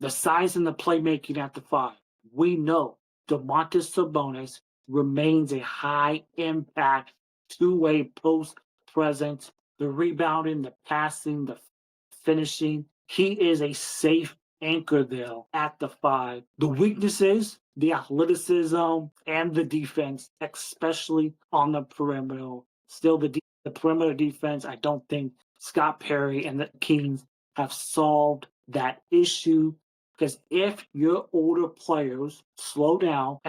The size and the playmaking at the 5. We know Domantas Sabonis remains a high-impact two-way post presence. The rebounding, the passing, the finishing. He is a safe anchor there at the 5. The weaknesses, the athleticism and the defense, especially on the perimeter. Still, the perimeter defense, I don't think Scott Perry and the Kings have solved that issue. Because if your older players slow down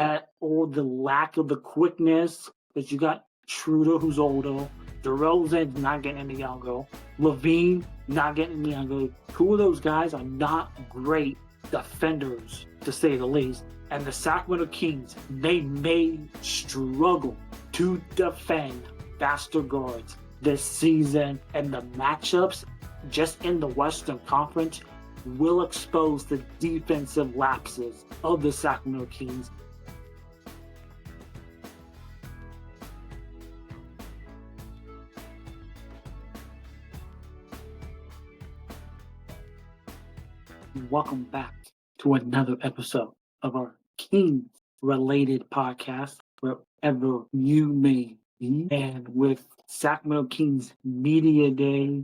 or the lack of the quickness, because you got Schroder who's older, DeRozan's not getting any younger, Levine not getting any younger. Two of those guys are not great defenders, to say the least. And the Sacramento Kings, they may struggle to defend faster guards this season. And the matchups just in the Western Conference will expose the defensive lapses of the Sacramento Kings. Welcome back to another episode of our Kings-related podcast, wherever you may be. And with Sacramento Kings Media Day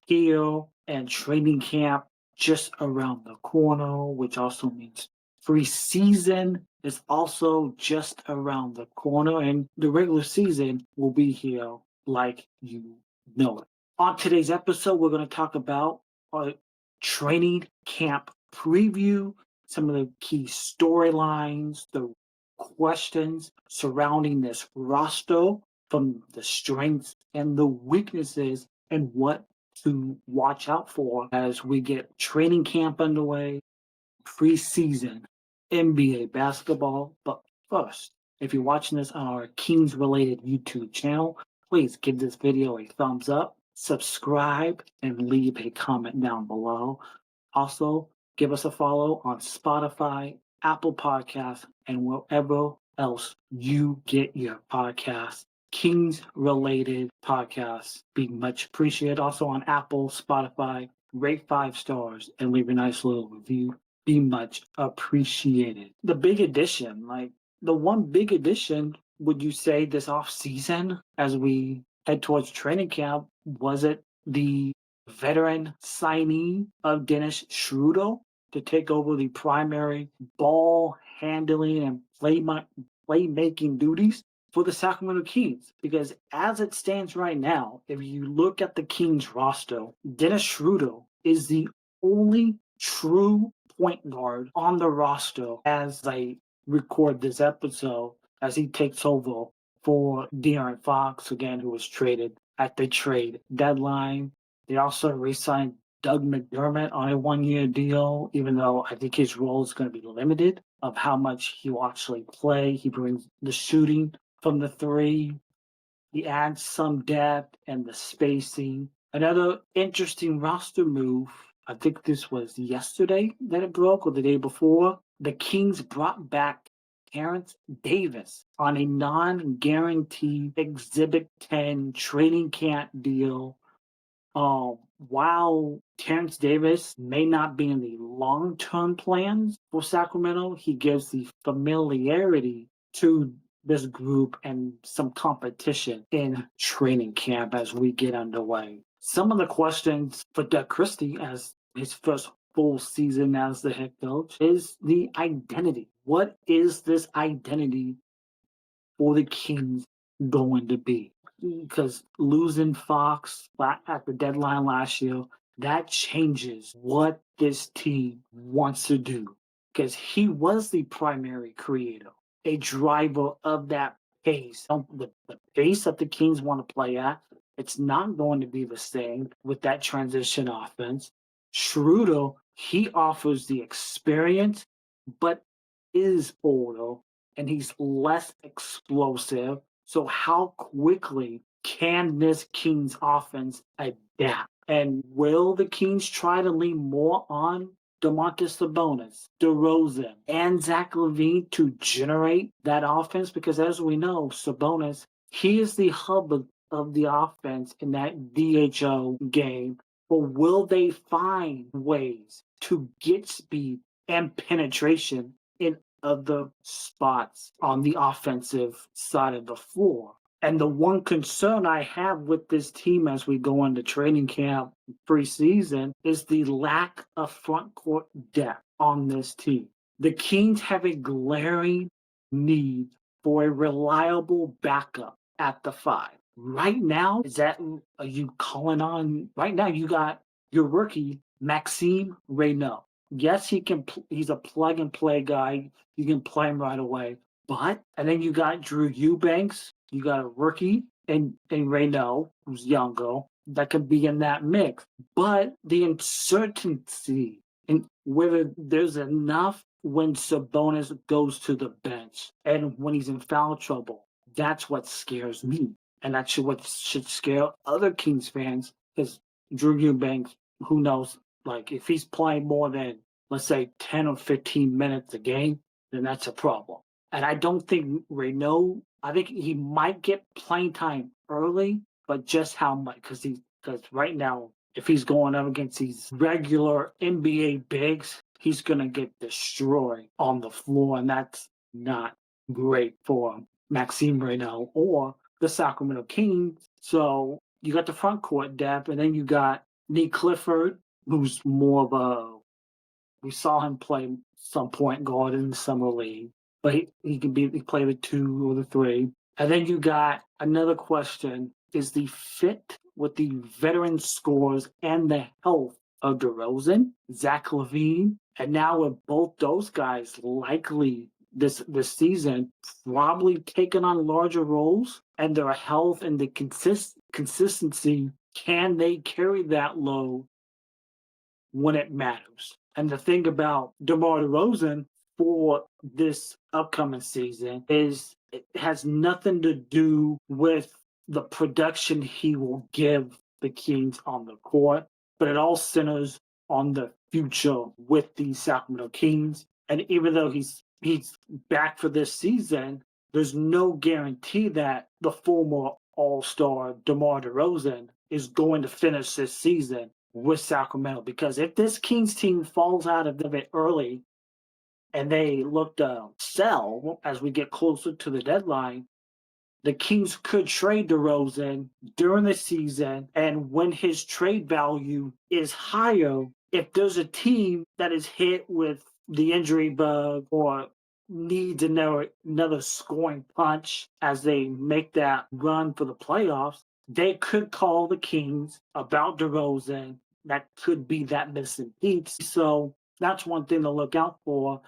here and training camp just around the corner, which also means preseason is also just around the corner, and the regular season will be here like you know it. On today's episode, we're going to talk about our training camp preview, some of the key storylines, the questions surrounding this roster, from the strengths and the weaknesses, and what to watch out for as we get training camp underway, preseason NBA basketball. But first, if you're watching this on our Kings-related YouTube channel, please give this video a thumbs up, subscribe, and leave a comment down below. Also, give us a follow on Spotify, Apple Podcasts, and wherever else you get your podcasts. Kings-related podcasts be much appreciated. Also on Apple, Spotify, rate 5 stars and leave a nice little review. Be much appreciated. The big addition, the one big addition, would you say, this off season as we head towards training camp, was it the veteran signee of Dennis Schroder to take over the primary ball handling and playmaking duties for the Sacramento Kings? Because as it stands right now, if you look at the Kings roster, Dennis Schroder is the only true point guard on the roster as I record this episode, as he takes over for De'Aaron Fox, again, who was traded at the trade deadline. They also re-signed Doug McDermott on a one-year deal, even though I think his role is going to be limited of how much he will actually play. He brings the shooting from the 3. He adds some depth and the spacing. Another interesting roster move, I think this was yesterday that it broke, or the day before. The Kings brought back Terrence Davis on a non-guaranteed Exhibit 10 training camp deal. While Terrence Davis may not be in the long-term plans for Sacramento, he gives the familiarity to this group and some competition in training camp as we get underway. Some of the questions for Doug Christie as his first full season as the head coach is the identity. What is this identity for the Kings going to be? Because losing Fox at the deadline last year, that changes what this team wants to do. Because he was the primary creator, a driver of that pace. The pace that the Kings want to play at, it's not going to be the same with that transition offense. Schroder, he offers the experience, but is older and he's less explosive. So how quickly can this Kings offense adapt? And will the Kings try to lean more on Domantas Sabonis, DeRozan, and Zach LaVine to generate that offense? Because as we know, Sabonis, he is the hub of the offense in that DHO game. But will they find ways to get speed and penetration in other spots on the offensive side of the floor. And the one concern I have with this team as we go into training camp preseason is the lack of front court depth on this team. The Kings have a glaring need for a reliable backup at the five. Right now, are you calling on? Right now, you got your rookie, Maxime Reynaud. Yes, he's a plug and play guy. You can play him right away. And then you got Drew Eubanks. You got a rookie in Reynaud, who's younger, that could be in that mix. But the uncertainty in whether there's enough when Sabonis goes to the bench and when he's in foul trouble, that's what scares me. And that's what should scare other Kings fans, because Drew Eubanks, who knows, like if he's playing more than, let's say, 10 or 15 minutes a game, then that's a problem. And I don't think Reynaud, I think he might get playing time early, but just how much? Because right now, if he's going up against these regular NBA bigs, he's going to get destroyed on the floor, and that's not great for Maxime Reynaud or the Sacramento Kings. So you got the front court depth, and then you got Nick Clifford, who's more of we saw him play some point guard in the summer league, but he play the 2 or the 3. And then you got another question: is the fit with the veteran scores and the health of DeRozan, Zach LaVine, and now with both those guys likely this season probably taking on larger roles, and their health and the consistency, can they carry that load when it matters? And the thing about DeMar DeRozan for this upcoming season is it has nothing to do with the production he will give the Kings on the court, but it all centers on the future with the Sacramento Kings. And even though he's back for this season, there's no guarantee that the former All-Star DeMar DeRozan is going to finish this season with Sacramento, because if this Kings team falls out of it early and they look to sell as we get closer to the deadline, the Kings could trade DeRozan during the season, and when his trade value is higher, if there's a team that is hit with the injury bug or needs another scoring punch as they make that run for the playoffs, they could call the Kings about DeRozan. That could be that missing piece. So that's one thing to look out for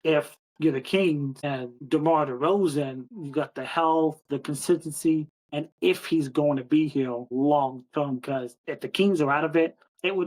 if you're the Kings and DeMar DeRozan. You got the health, the consistency, and if he's going to be here long term. Because if the Kings are out of it,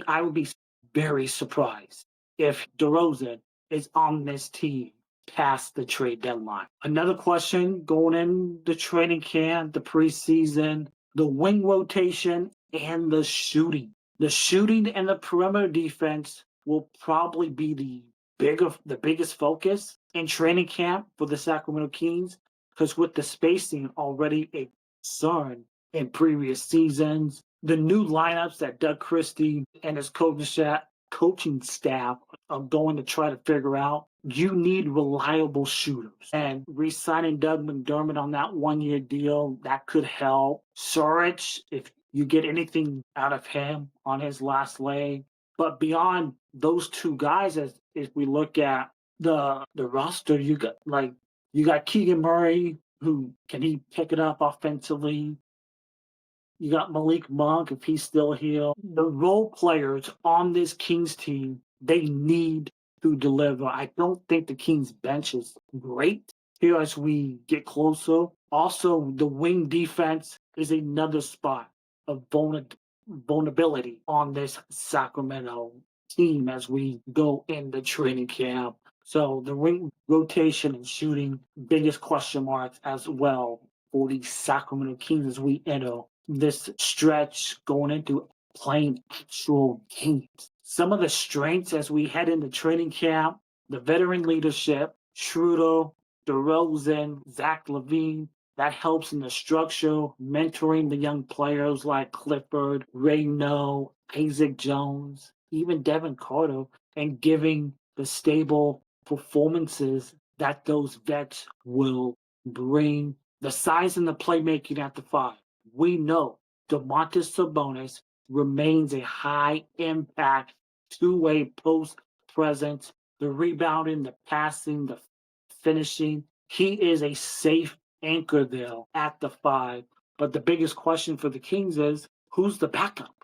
I would be very surprised if DeRozan is on this team past the trade deadline. Another question going in the training camp, the preseason, the wing rotation and the shooting. The shooting and the perimeter defense will probably be the biggest focus in training camp for the Sacramento Kings, because with the spacing already a concern in previous seasons, the new lineups that Doug Christie and his coaching staff are going to try to figure out, you need reliable shooters. And re-signing Doug McDermott on that 1-year deal, that could help. Saric, if you get anything out of him on his last leg. But beyond those two guys, as if we look at the roster, you got Keegan Murray, who can he pick it up offensively? You got Malik Monk, if he's still here. The role players on this Kings team, they need to deliver. I don't think the Kings bench is great here as we get closer. Also, the wing defense is another spot of vulnerability on this Sacramento team as we go into training camp. So the wing rotation and shooting, biggest question marks as well for the Sacramento Kings as we enter this stretch going into playing actual games. Some of the strengths as we head into training camp, the veteran leadership, Schroder, DeRozan, Zach LaVine, that helps in the structure, mentoring the young players like Clifford, Reynaud, Isaac Jones, even Devin Carter. and giving the stable performances that those vets will bring, the size and the playmaking at the 5. We know Domantas Sabonis remains a high impact two-way post presence, the rebounding, the passing, the finishing. He is a safe anchor there at the 5. But the biggest question for the Kings is who's the backup?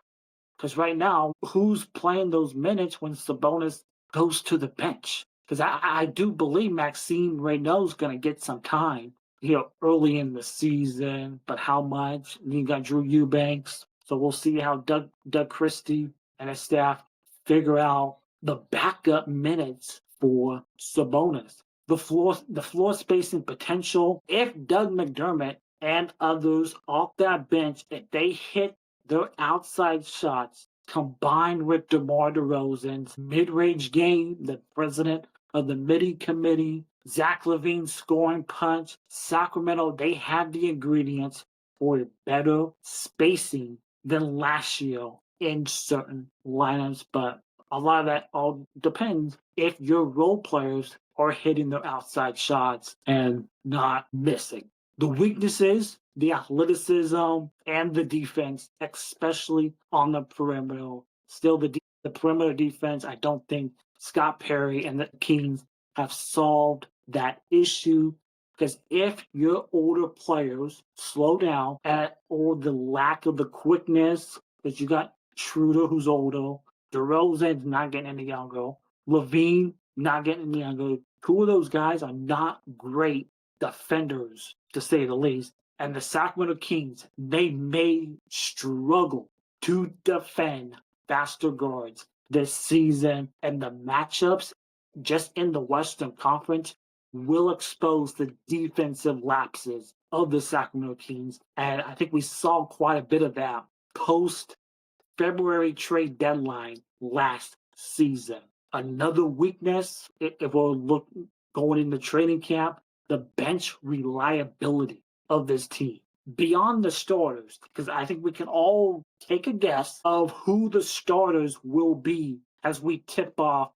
Because right now, who's playing those minutes when Sabonis goes to the bench? Because I do believe Maxime Reynaud's going to get some time here early in the season, but how much? And you got Drew Eubanks. So we'll see how Doug Christie and his staff figure out the backup minutes for Sabonis. The floor spacing potential. If Doug McDermott and others off that bench, if they hit their outside shots combined with DeMar DeRozan's mid-range game, the president of the Midi Committee, Zach LaVine's scoring punch, Sacramento, they have the ingredients for better spacing than last year in certain lineups, but a lot of that all depends if your role players are hitting their outside shots and not missing. The weaknesses, the athleticism, and the defense, especially on the perimeter. Still, the perimeter defense, I don't think Scott Perry and the Kings have solved that issue. Because if your older players slow down or the lack of the quickness, because you got Schroder who's older, DeRozan's not getting any younger, LaVine not getting any younger. Two of those guys are not great defenders, to say the least. And the Sacramento Kings, they may struggle to defend faster guards this season. And the matchups just in the Western Conference will expose the defensive lapses of the Sacramento Kings. And I think we saw quite a bit of that post February trade deadline last season. Another weakness, if we're going into training camp, the bench reliability of this team. Beyond the starters, because I think we can all take a guess of who the starters will be as we tip off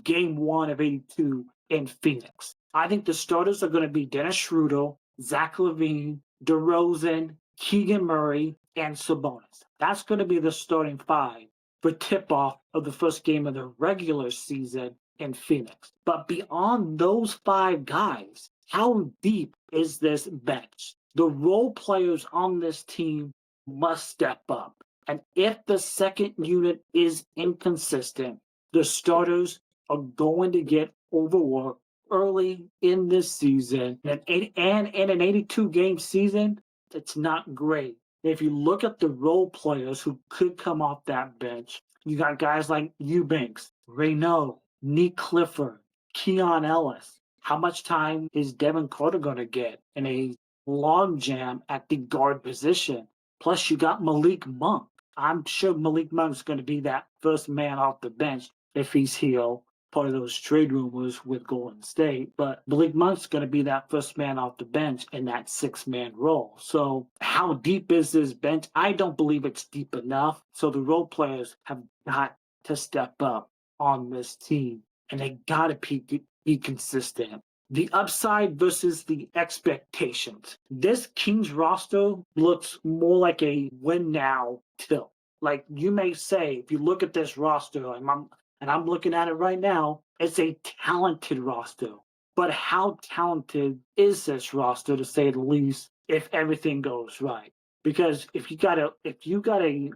game 1 of 82 in Phoenix. I think the starters are going to be Dennis Schroder, Zach LaVine, DeRozan, Keegan Murray, and Sabonis. That's going to be the starting 5 for tip-off of the first game of the regular season in Phoenix. But beyond those 5 guys, how deep is this bench? The role players on this team must step up. And if the second unit is inconsistent, the starters are going to get overworked early in this season. And in an 82-game season, it's not great. If you look at the role players who could come off that bench, you got guys like Eubanks, Reynaud, Nick Clifford, Keon Ellis. How much time is Devin Carter going to get in a logjam at the guard position? Plus, you got Malik Monk. I'm sure Malik Monk's going to be that first man off the bench if he's here. Part of those trade rumors with Golden State, but Malik Monk's going to be that first man off the bench in that 6-man role. So how deep is this bench? I don't believe it's deep enough. So the role players have got to step up on this team, and they got to be consistent. The upside versus the expectations. This Kings roster looks more like a win now tilt. Like you may say, if you look at this roster, and I'm looking at it right now, it's a talented roster. But how talented is this roster, to say the least, if everything goes right? Because if you got a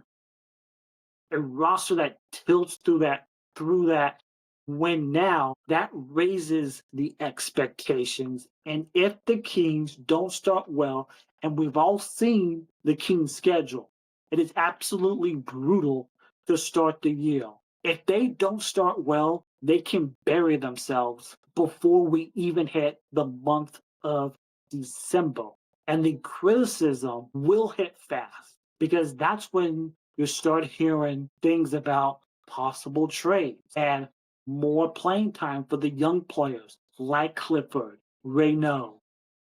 roster that tilts through that win now, that raises the expectations. And if the Kings don't start well, and we've all seen the Kings schedule, it is absolutely brutal to start the year. If they don't start well, they can bury themselves before we even hit the month of December. And the criticism will hit fast, because that's when you start hearing things about possible trades and more playing time for the young players like Clifford, Reynaud,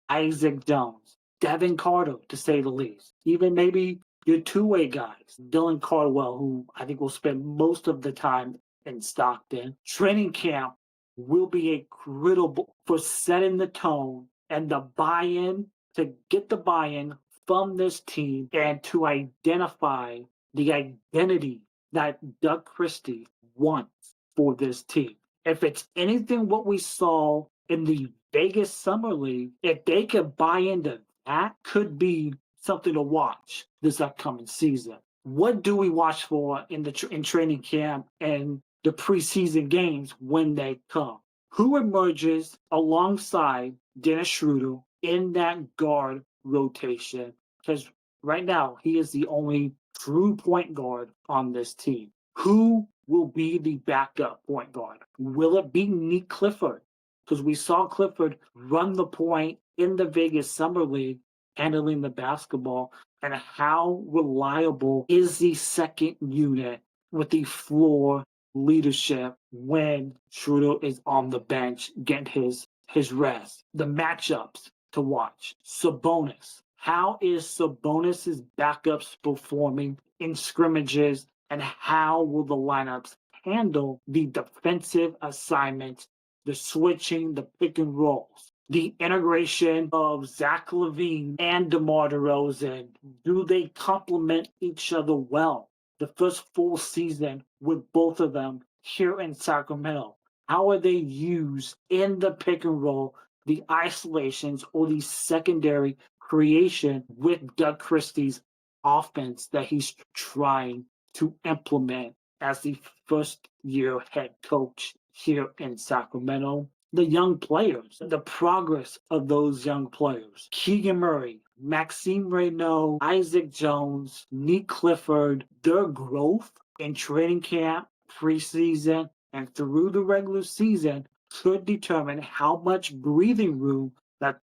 Isaac Jones, Devin Carter, to say the least. Even maybe your two-way guys, Dylan Cardwell, who I think will spend most of the time in Stockton. Training camp will be critical for setting the tone and the buy-in, to get the buy-in from this team and to identify the identity that Doug Christie wants for this team. If it's anything what we saw in the Vegas Summer League, if they could buy into that, could be something to watch this upcoming season. What do we watch for in training camp and the preseason games when they come? Who emerges alongside Dennis Schroder in that guard rotation? Because right now he is the only true point guard on this team. Who will be the backup point guard? Will it be Nick Clifford? Because we saw Clifford run the point in the Vegas Summer League, handling the basketball. And how reliable is the second unit with the floor leadership when Schroder is on the bench getting his rest? The matchups to watch. Sabonis. How is Sabonis's backups performing in scrimmages, and how will the lineups handle the defensive assignments, the switching, the pick and rolls? The integration of Zach LaVine and DeMar DeRozan, do they complement each other well? The first full season with both of them here in Sacramento. How are they used in the pick and roll, the isolations, or the secondary creation with Doug Christie's offense that he's trying to implement as the first year head coach here in Sacramento? The young players, the progress of those young players. Keegan Murray, Maxime Reynaud, Isaac Jones, Nick Clifford, their growth in training camp, preseason, and through the regular season could determine how much breathing room that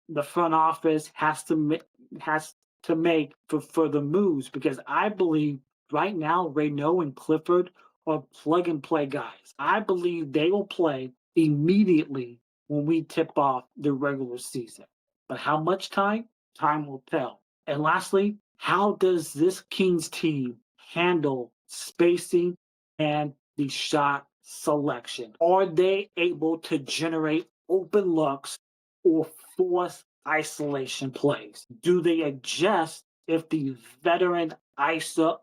the front office has to make for further moves. Because I believe right now Reynaud and Clifford are plug and play guys. I believe they will play immediately when we tip off the regular season. But how much time? Time will tell. And lastly, how does this Kings team handle spacing and the shot selection? Are they able to generate open looks or force isolation plays? Do they adjust if the veteran ISO,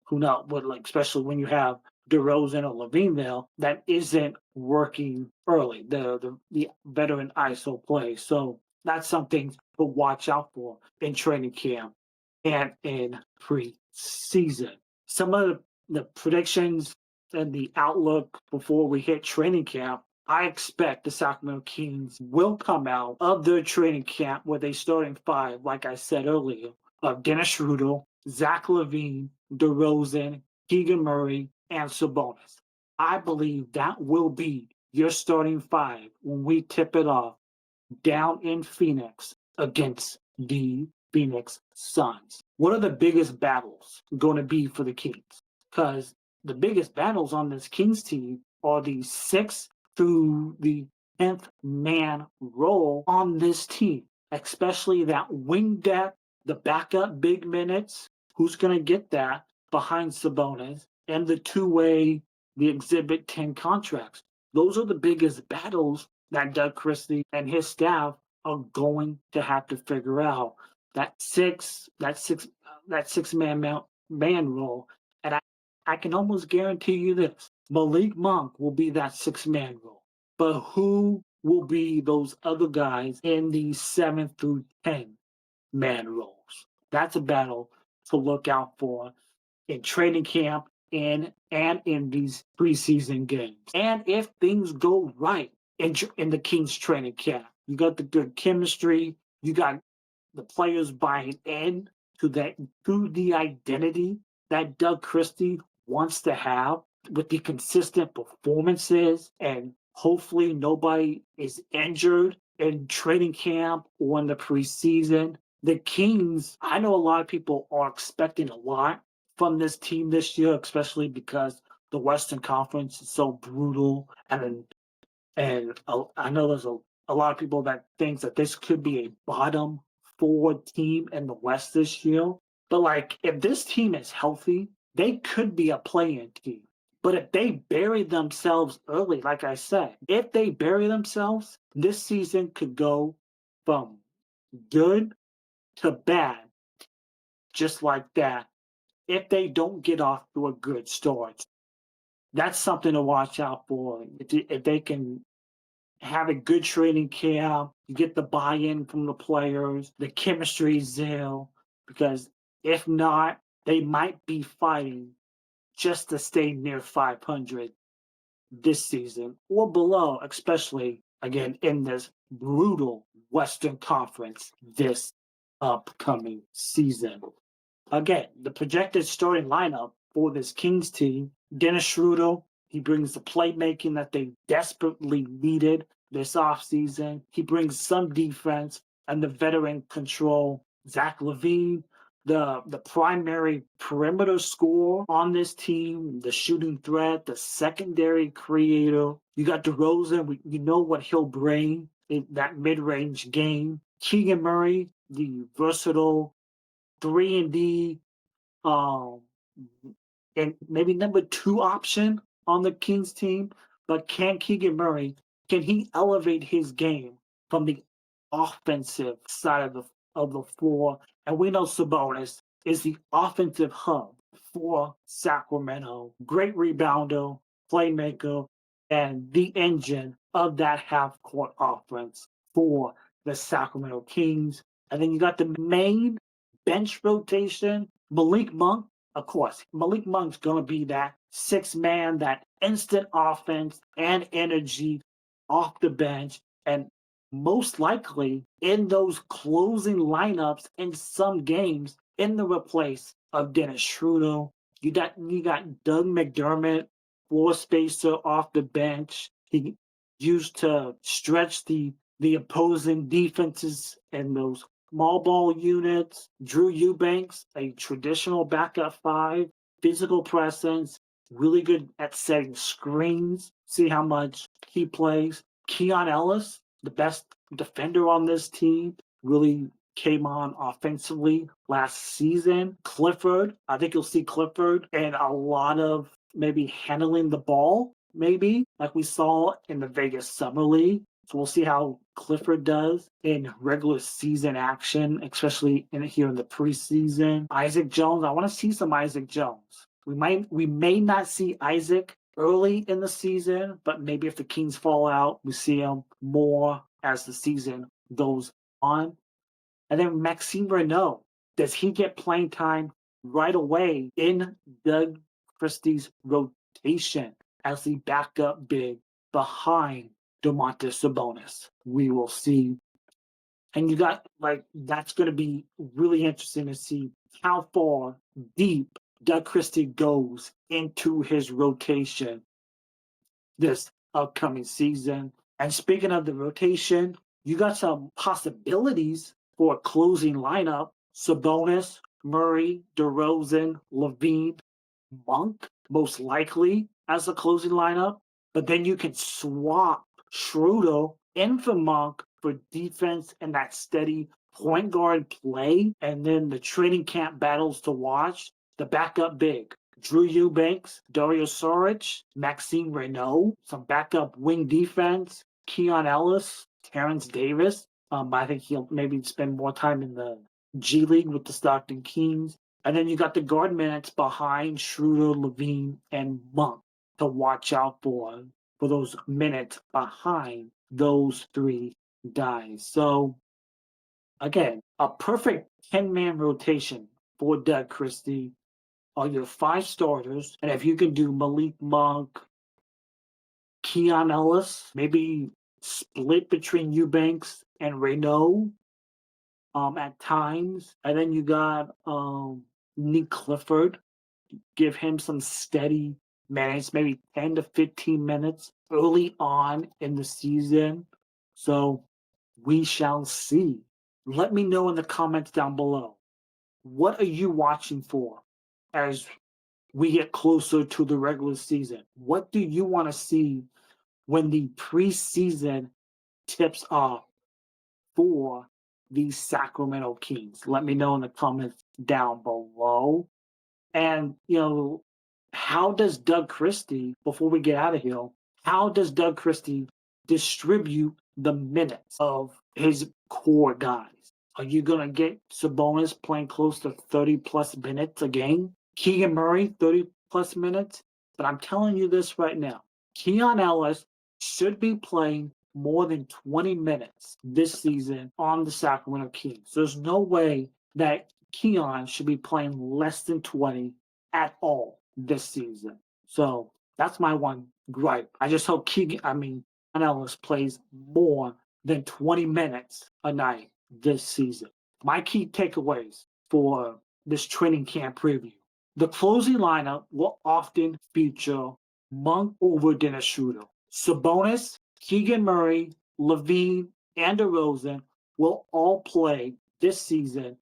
who not would, like, especially when you have DeRozan or LaVine that isn't working early, the veteran ISO play? So that's something to watch out for in training camp and in preseason. Some of the predictions and the outlook before we hit training camp, I expect the Sacramento Kings will come out of their training camp with a starting five, like I said earlier, of Dennis Schroder, Zach LaVine, DeRozan, Keegan Murray, and Sabonis. I believe that will be your starting five when we tip it off down in Phoenix against the Phoenix Suns. What are the biggest battles going to be for the Kings? Because the biggest battles on this Kings team are the 6th through the 10th man role on this team, especially that wing depth, the backup big minutes. Who's going to get that behind Sabonis? And the two-way, the Exhibit 10 contracts. Those are the biggest battles that Doug Christie and his staff are going to have to figure out. That six man role. And I can almost guarantee you this: Malik Monk will be that 6-man role. But who will be those other guys in the 7 through 10 man roles? That's a battle to look out for in training camp and in these preseason games. And if things go right in the Kings training camp, you got the good chemistry, you got the players buying in to the identity that Doug Christie wants to have with the consistent performances, and hopefully nobody is injured in training camp or in the preseason. The Kings, I know a lot of people are expecting a lot from this team this year, especially because the Western Conference is so brutal. And I know there's a lot of people that thinks that this could be a bottom 4 team in the West this year. But, like, if this team is healthy, they could be a play-in team. But if they bury themselves early, like I said, if they bury themselves, this season could go from good to bad just like that if they don't get off to a good start. That's something to watch out for. If they can have a good training camp, you get the buy-in from the players, the chemistry is there, because if not, they might be fighting just to stay near 500 this season or below, especially again in this brutal Western Conference this upcoming season. Again, the projected starting lineup for this Kings team: Dennis Schroder, he brings the playmaking that they desperately needed this offseason. He brings some defense and the veteran control. Zach LaVine, the primary perimeter scorer on this team, the shooting threat, the secondary creator. You got DeRozan, you know what he'll bring in that mid-range game. Keegan Murray, the versatile 3-and-D, um, and maybe number two option on the Kings team. But can Keegan Murray, can he elevate his game from the offensive side of the floor? And we know Sabonis is the offensive hub for Sacramento. Great rebounder, playmaker, and the engine of that half court offense for the Sacramento Kings. And then you got the main bench rotation. Malik Monk, of course, Malik Monk's going to be that six man, that instant offense and energy off the bench. And most likely in those closing lineups in some games in the replace of Dennis Schroder. You got Doug McDermott, floor spacer off the bench. He used to stretch the opposing defenses and those small ball units. Drew Eubanks, a traditional backup five, physical presence, really good at setting screens. See how much he plays. Keon Ellis, the best defender on this team, really came on offensively last season. Clifford, I think you'll see Clifford and a lot of maybe handling the ball, maybe like we saw in the Vegas Summer League. So we'll see how Clifford does in regular season action, especially here in the preseason. Isaac Jones, I want to see some Isaac Jones. We may not see Isaac early in the season, but maybe if the Kings fall out, we see him more as the season goes on. And then Maxime Renault, does he get playing time right away in Doug Christie's rotation as the backup big behind Domantas Sabonis? We will see. And you got, that's going to be really interesting to see how far deep Doug Christie goes into his rotation this upcoming season. And speaking of the rotation, you got some possibilities for a closing lineup: Sabonis, Murray, DeRozan, LaVine, Monk, most likely as a closing lineup. But then you can swap Schroeder in for Monk for defense and that steady point guard play. And then the training camp battles to watch: the backup big, Drew Eubanks, Dario Saric, Maxime Renault, some backup wing defense, Keon Ellis, Terrence Davis. I think he'll maybe spend more time in the G League with the Stockton Kings. And then you got the guard minutes behind Schroeder, LaVine, and Monk to watch out for those minutes behind those three guys. So, again, a perfect 10-man rotation for Doug Christie are your five starters. And if you can do Malik Monk, Keon Ellis, maybe split between Eubanks and Renault at times. And then you got Nick Clifford. Give him some steady minutes, maybe 10 to 15 minutes early on in the season. So we shall see. Let me know in the comments down below. What are you watching for as we get closer to the regular season? What do you want to see when the preseason tips off for the Sacramento Kings? Let me know in the comments down below. And, how does Doug Christie, before we get out of here, how does Doug Christie distribute the minutes of his core guys? Are you going to get Sabonis playing close to 30 plus minutes a game? Keegan Murray, 30 plus minutes? But I'm telling you this right now. Keon Ellis should be playing more than 20 minutes this season on the Sacramento Kings. There's no way that Keon should be playing less than 20 at all this season. So that's my one gripe. I just hope Keon Ellis plays more than 20 minutes a night this season. My key takeaways for this training camp preview. The closing lineup will often feature Monk over Dennis Schroder. Sabonis, Keegan Murray, Levine, and DeRozan will all play this season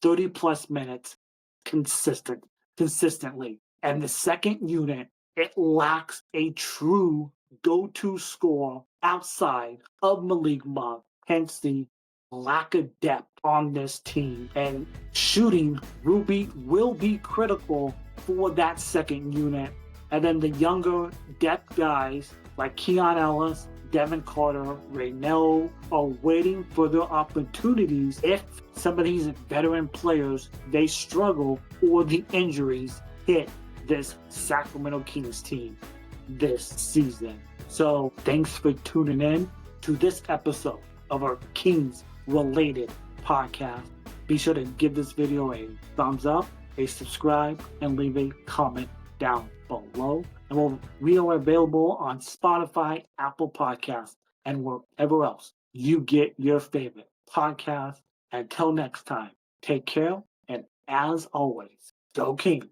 30 plus minutes consistently. And the second unit, it lacks a true go-to scorer outside of Malik Monk. Hence the lack of depth on this team. And shooting will be critical for that second unit. And then the younger depth guys like Keon Ellis, Devin Carter, Raynell are waiting for their opportunities if some of these veteran players, they struggle or the injuries hit this Sacramento Kings team this season. So thanks for tuning in to this episode of our Kings related podcast. Be sure to give this video a thumbs up, a subscribe, and leave a comment down below. And we are available on Spotify, Apple Podcasts, and wherever else you get your favorite podcast. Until next time, take care, and as always, go Kings.